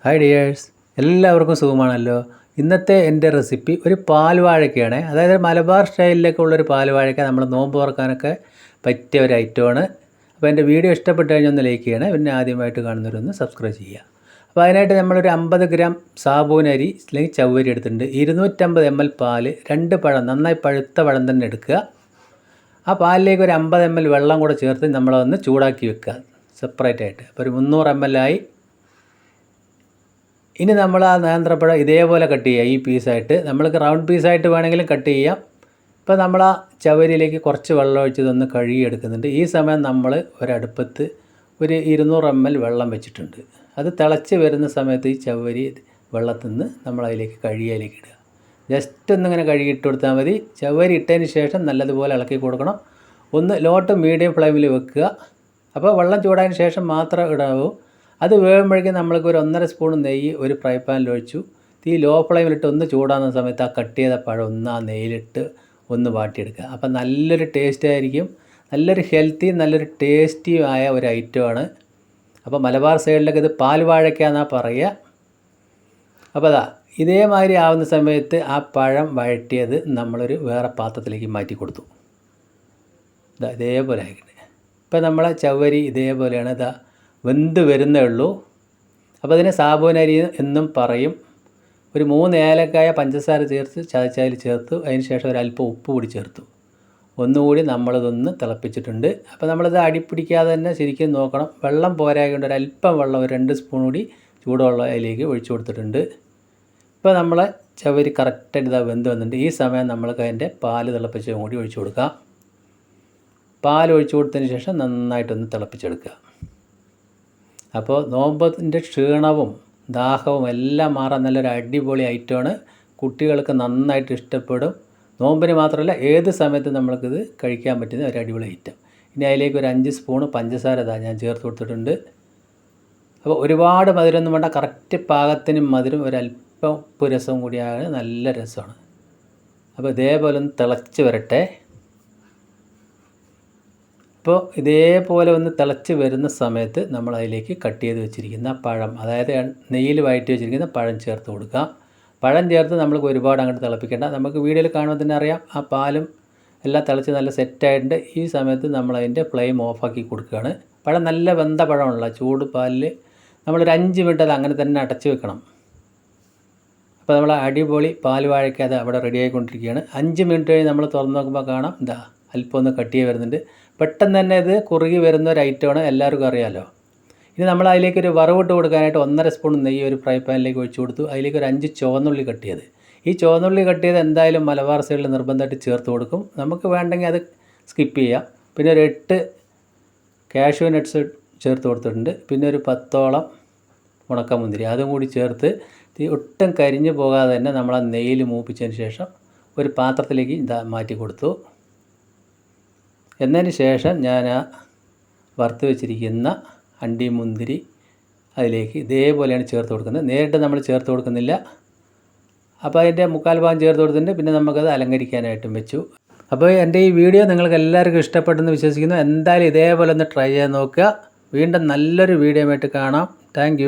Hi dears, എല്ലാവർക്കും സുഖമാണല്ലോ. ഇന്നത്തെ എൻ്റെ റെസിപ്പി ഒരു പാൽവാഴയ്ക്കയാണ്. അതായത് മലബാർ സ്റ്റൈലിലൊക്കെ ഉള്ളൊരു പാൽവാഴയ്ക്ക നമ്മൾ നോമ്പ് തുറക്കാനൊക്കെ പറ്റിയ ഒരു ഐറ്റമാണ്. അപ്പോൾ എൻ്റെ വീഡിയോ ഇഷ്ടപ്പെട്ട് കഴിഞ്ഞാൽ ഒന്ന് ലൈക്ക് ചെയ്യണേ. പിന്നെ ആദ്യമായിട്ട് കാണുന്നവരൊന്ന് സബ്സ്ക്രൈബ് ചെയ്യുക. അപ്പോൾ അതിനായിട്ട് നമ്മളൊരു 50 ഗ്രാം സാബൂനരി അല്ലെങ്കിൽ ചവ്വരി എടുത്തിട്ടുണ്ട്. 250 ml പാൽ, 2 പഴം, നന്നായി പഴുത്ത പഴം തന്നെ എടുക്കുക. ആ പാലിലേക്ക് ഒരു 50 ml വെള്ളം കൂടെ ചേർത്ത് നമ്മളതൊന്ന് ചൂടാക്കി വെക്കുക സെപ്പറേറ്റ് ആയിട്ട്. അപ്പോൾ ഒരു 300 ml ആയി. ഇനി നമ്മൾ ആ നേന്ത്രപ്പഴം ഇതേപോലെ കട്ട് ചെയ്യുക. ഈ പീസായിട്ട് നമ്മൾക്ക് റൗണ്ട് പീസായിട്ട് വേണമെങ്കിലും കട്ട് ചെയ്യാം. ഇപ്പോൾ നമ്മൾ ആ ചവരിയിലേക്ക് കുറച്ച് വെള്ളം ഒഴിച്ചതൊന്ന് കഴുകിയെടുക്കുന്നുണ്ട്. ഈ സമയം നമ്മൾ ഒരടുപ്പത്ത് ഒരു 200 ml വെള്ളം വെച്ചിട്ടുണ്ട്. അത് തിളച്ച് വരുന്ന സമയത്ത് ഈ ചവരി വെള്ളത്തിൽ നിന്ന് നമ്മളതിലേക്ക് കഴുകിയതിലേക്ക് ഇടുക. ജസ്റ്റ് ഒന്നിങ്ങനെ കഴുകിയിട്ട് കൊടുത്താൽ മതി. ചവരി ഇട്ടതിന് ശേഷം നല്ലതുപോലെ ഇളക്കി കൊടുക്കണം. ഒന്ന് ലോ ടു മീഡിയം ഫ്ലെയിമിൽ വെക്കുക. അപ്പോൾ വെള്ളം ചൂടായതിന് ശേഷം മാത്രം ഇടാവൂ. അത് വേകുമ്പോഴേക്കും നമ്മൾക്ക് ഒരു 1.5 സ്പൂൺ നെയ്യ് ഒരു ഫ്രൈ പാനിൽ ഒഴിച്ചു. തീ ലോ ഫ്ലെയിമിലിട്ട് ഒന്ന് ചൂടാകുന്ന സമയത്ത് ആ കട്ട് ചെയ്ത പഴം ഒന്ന് ആ നെയ്യിലിട്ട് ഒന്ന് വാട്ടിയെടുക്കുക. അപ്പം നല്ലൊരു ടേസ്റ്റ് ആയിരിക്കും. നല്ലൊരു ഹെൽത്തി, നല്ലൊരു ടേസ്റ്റിയുമായ ഒരു ഐറ്റമാണ്. അപ്പോൾ മലബാർ സൈഡിലൊക്കെ ഇത് പാൽവാഴയ്ക്ക എന്നാണ് പറയുക. അപ്പോൾ അതാ ഇതേമാതിരി ആവുന്ന സമയത്ത് ആ പഴം വഴറ്റിയത് നമ്മളൊരു വേറെ പാത്രത്തിലേക്ക് മാറ്റി കൊടുത്തു. ഇതേപോലെ ആയിക്കണേ. ഇപ്പോൾ നമ്മളെ ചവ്വരി ഇതേപോലെയാണ്. വെന്ത് വരുന്നേ ഉള്ളൂ. അപ്പോൾ അതിന് സാബൂനരി എന്നും പറയും. ഒരു 3 ഏലക്കായ പഞ്ചസാര ചേർത്ത് ചതച്ചതിൽ ചേർത്തു. അതിന് ശേഷം ഒരല്പം ഉപ്പ് കൂടി ചേർത്തു. ഒന്നുകൂടി നമ്മളിതൊന്ന് തിളപ്പിച്ചിട്ടുണ്ട്. അപ്പോൾ നമ്മളിത് അടിപ്പിടിക്കാതെ തന്നെ ശരിക്കും നോക്കണം. വെള്ളം പോരായതുകൊണ്ട് ഒരല്പം വെള്ളം, ഒരു 2 സ്പൂൺ കൂടി ചൂടുവെള്ളം അതിലേക്ക് ഒഴിച്ചു കൊടുത്തിട്ടുണ്ട്. ഇപ്പോൾ നമ്മളെ ചവരി കറക്റ്റായിട്ട് ഇതാ വെന്ത് വന്നിട്ടുണ്ട്. ഈ സമയം നമ്മൾക്ക് അതിൻ്റെ പാല് തിളപ്പിച്ചതും കൂടി ഒഴിച്ചു കൊടുക്കാം. പാൽ ഒഴിച്ചു കൊടുത്തതിന് ശേഷം നന്നായിട്ടൊന്ന് തിളപ്പിച്ചെടുക്കുക. അപ്പോൾ നോമ്പിൻ്റെ ക്ഷീണവും ദാഹവും എല്ലാം മാറാൻ നല്ലൊരു അടിപൊളി ഐറ്റമാണ്. കുട്ടികൾക്ക് നന്നായിട്ട് ഇഷ്ടപ്പെടും. നോമ്പിന് മാത്രമല്ല ഏത് സമയത്തും നമ്മൾക്കിത് കഴിക്കാൻ പറ്റുന്ന ഒരു അടിപൊളി ഐറ്റം. ഇനി അതിലേക്ക് ഒരു 5 സ്പൂണ് പഞ്ചസാര ഞാൻ ചേർത്ത് കൊടുത്തിട്ടുണ്ട്. അപ്പോൾ ഒരുപാട് മധുരമൊന്നും വേണ്ട, കറക്റ്റ് പാകത്തിന് മധുരം, ഒരല്പം ഉപ്പ് രസം കൂടിയാണ്, നല്ല രസമാണ്. അപ്പോൾ ഇതേപോലെ ഒന്ന് തിളച്ച് വരട്ടെ. അപ്പോൾ ഇതേപോലെ ഒന്ന് തിളച്ച് വരുന്ന സമയത്ത് നമ്മൾ അതിലേക്ക് കട്ട് ചെയ്ത് വെച്ചിരിക്കുന്ന പഴം, അതായത് നെയ്യിൽ വഴറ്റി വെച്ചിരിക്കുന്ന പഴം ചേർത്ത് കൊടുക്കാം. പഴം ചേർത്ത് നമ്മൾക്ക് ഒരുപാട് അങ്ങോട്ട് തിളപ്പിക്കേണ്ട. നമുക്ക് വീഡിയോയിൽ കാണുമ്പോൾ തന്നെ അറിയാം ആ പാലും എല്ലാം തിളച്ച് നല്ല സെറ്റായിട്ടുണ്ട്. ഈ സമയത്ത് നമ്മളതിൻ്റെ ഫ്ലെയിം ഓഫാക്കി കൊടുക്കുകയാണ്. പഴം നല്ല വെന്ത പഴമുള്ള ചൂട് പാലിൽ നമ്മളൊരു 5 മിനിറ്റ് അത് അങ്ങനെ തന്നെ അടച്ച് വെക്കണം. അപ്പോൾ നമ്മൾ അടിപൊളി പാൽ വാഴയ്ക്ക അത് അവിടെ റെഡി ആയിക്കൊണ്ടിരിക്കുകയാണ്. 5 മിനിറ്റ് കഴിഞ്ഞ് നമ്മൾ തുറന്ന് നോക്കുമ്പോൾ കാണാം അല്പം ഒന്ന് കട്ട് ചെയ്ത് വരുന്നുണ്ട്. പെട്ടെന്ന് തന്നെ ഇത് കുറുകി വരുന്ന ഒരു ഐറ്റമാണ്, എല്ലാവർക്കും അറിയാമല്ലോ. ഇനി നമ്മൾ അതിലേക്കൊരു വറവിട്ട് കൊടുക്കാനായിട്ട് 1.5 സ്പൂൺ നെയ്യ് ഒരു ഫ്രൈ പാനിലേക്ക് ഒഴിച്ചു കൊടുത്തു. അതിലേക്ക് ഒരു 5 ചുവന്നുള്ളി കട്ട് ചെയ്ത്. ഈ ചുവന്നുള്ളി കട്ട് ചെയ്ത് എന്തായാലും മലബാർ സൈഡിൽ നിർബന്ധമായിട്ട് ചേർത്ത് കൊടുക്കും. നമുക്ക് വേണ്ടെങ്കിൽ അത് സ്കിപ്പ് ചെയ്യാം. പിന്നെ ഒരു 8 കാഷ്യൂ നട്ട്സ് ചേർത്ത് കൊടുത്തിട്ടുണ്ട്. പിന്നെ ഒരു 10ഓളം ഉണക്കമുന്തിരി അതും കൂടി ചേർത്ത് ഒട്ടും കരിഞ്ഞു പോകാതെ തന്നെ നമ്മൾ ആ നെയ്യിൽ മൂപ്പിച്ചതിന് ശേഷം ഒരു പാത്രത്തിലേക്ക് മാറ്റി കൊടുത്തു. എന്നതിന് ശേഷം ഞാൻ ആ വറുത്ത് വെച്ചിരിക്കുന്ന അണ്ടി മുന്തിരി അതിലേക്ക് ഇതേപോലെയാണ് ചേർത്ത് കൊടുക്കുന്നത്. നേരിട്ട് നമ്മൾ ചേർത്ത് കൊടുക്കുന്നില്ല. അപ്പോൾ അതിൻ്റെ 3/4 ഭാഗം ചേർത്ത് കൊടുത്തിട്ടുണ്ട്. പിന്നെ നമുക്കത് അലങ്കരിക്കാനായിട്ടും വെച്ചു. അപ്പോൾ എൻ്റെ ഈ വീഡിയോ നിങ്ങൾക്ക് എല്ലാവർക്കും ഇഷ്ടപ്പെട്ടെന്ന് വിശ്വസിക്കുന്നു. എന്തായാലും ഇതേപോലെ ഒന്ന് ട്രൈ ചെയ്യാൻ നോക്കുക. വീണ്ടും നല്ലൊരു വീഡിയോ ആയിട്ട് കാണാം. താങ്ക്